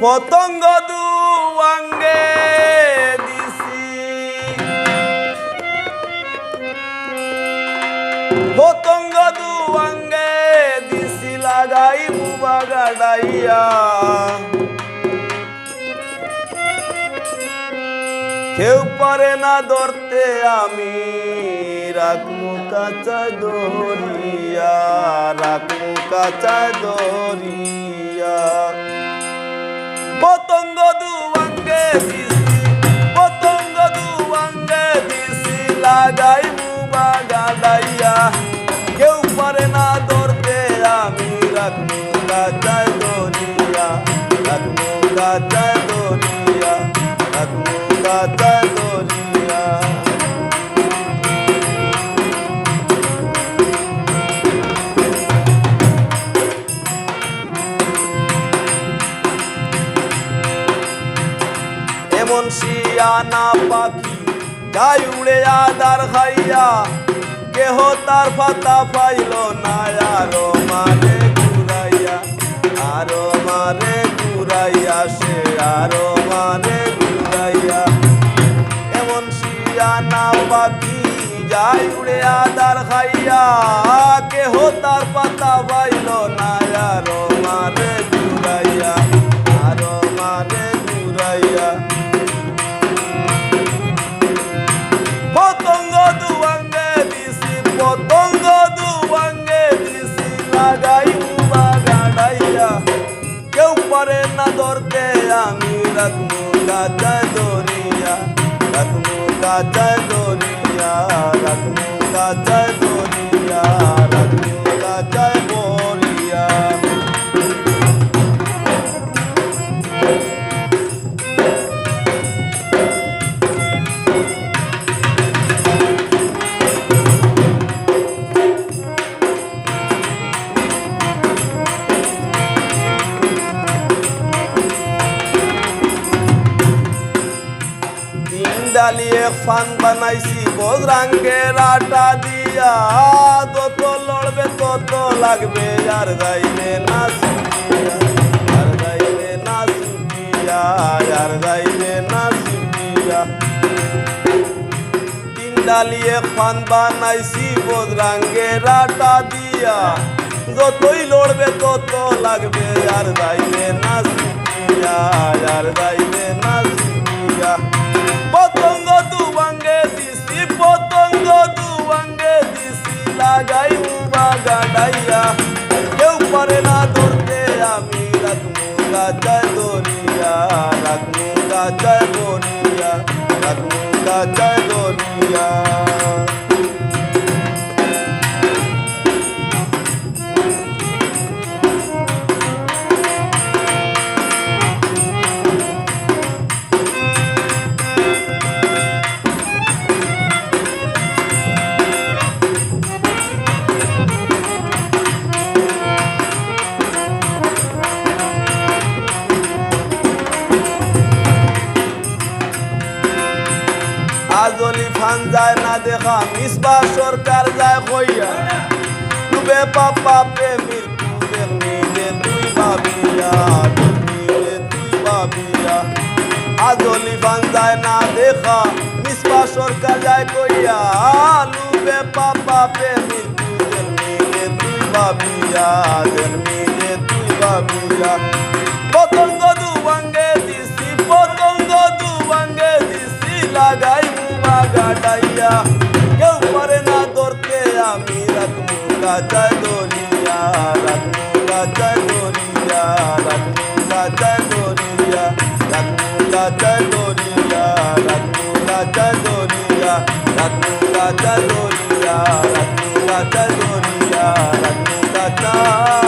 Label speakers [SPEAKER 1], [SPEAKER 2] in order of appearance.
[SPEAKER 1] পতঙ্গ দুয়াঙ্গে দিছি পতঙ্গ দুয়াঙ্গে দিছি লাগাই বুবা গাড়াইয়া কেউ পারে না ধরতে আমি রাখমু কাঁচায় দরিয়া রাখমু কাঁচায় দরিয়া পতঙ্গ দুয়াঙ্গে দিছি পতঙ্গ দুয়াঙ্গে দিছি লাগাই বুবা গাড়াইয়া কেউ পারে না ধরতে আমি রাখমু কাঁচায় দরিয়া রাখমু কাঁচায় দরিয়া রাখমু কাঁচায় দরিয়া এমন শিয়ানা পাখি যাই উড়ে আদার খাইয়া কেহ তার পাতা পাইল না আরো মারে ঘুরাইয়া আরো মারে ঘুরাইয়া সে আরো মারে ঘুরাইয়া এমন শিয়ানা পাখি যাই উড়ে আদার খাইয়া কেহ তার পাতা পাইল না আরো মারে ঘুরাইয়া আরো মারে ঘুরাইয়া পতঙ্গ দুয়াঙ্গে দিছি পতঙ্গ দুয়াঙ্গে দিছি লাগাই বুবা গাড়াইয়া কেউ পারে না ধরতে আমি রাখমু কাঁচায় দরিয়া রাখমু কাঁচায় দরিয়া রাখমু কাঁচায় দরিয়া রাখমু কাঁচায় বরিয়া ডালি এক ফান বানাইছি বজরাঙ্গের আটা দিয়া যত লড়বে তত লাগবে আর যাইবে না ছুটিয়া আর যাইবে না ছুটিয়া আর যাইবে না ছুটিয়া তিন ডালি এক ফান বানাইছি বজরাঙ্গের আটা দিয়া যতই লড়বে তত লাগবে আর যাইবে না ছুটিয়া আর যাইবে না ছুটিয়া পতঙ্গ দুয়াঙ্গে দিছি পতঙ্গ দুয়াঙ্গে দিছি লাগাই বুবা গাড়াইয়া কেউ পারে না ধরতে আমি রাখমু কাঁচায় দরিয়া রাখমু কাঁচায় দরিয়া রাখমু কাঁচায় দরিয়া আজলি ফান যায় না দেখা মিসবা সরকার যায় কইয়া ডুবে পাপা প্রেমির তুদের নিজে তুই ভাবিয়া নিজে তুই ভাবিয়া আজলি ফান যায় না দেখা মিসবা সরকার যায় কইয়া ডুবে পাপা প্রেমির তুদের নিজে তুই ভাবিয়া নিজে তুই ভাবিয়া পতঙ্গ দুয়াঙ্গে দিছি পতঙ্গ দুয়াঙ্গে দিছি লাগাই বুবা গাড়াইয়া কেউ পারে না ধরতে আমি রাখমু কাঁচায় দরিয়া রাখমু কাঁচায় দরিয়া রাখমু কাঁচায় দরিয়া রাখমু কাঁচায় দরিয়া রাখমু কাঁচায় দরিয়া রাখমু কাঁচায় দরিয়া রাখমু কাঁচায় দরিয়া রাখমু কাঁচায়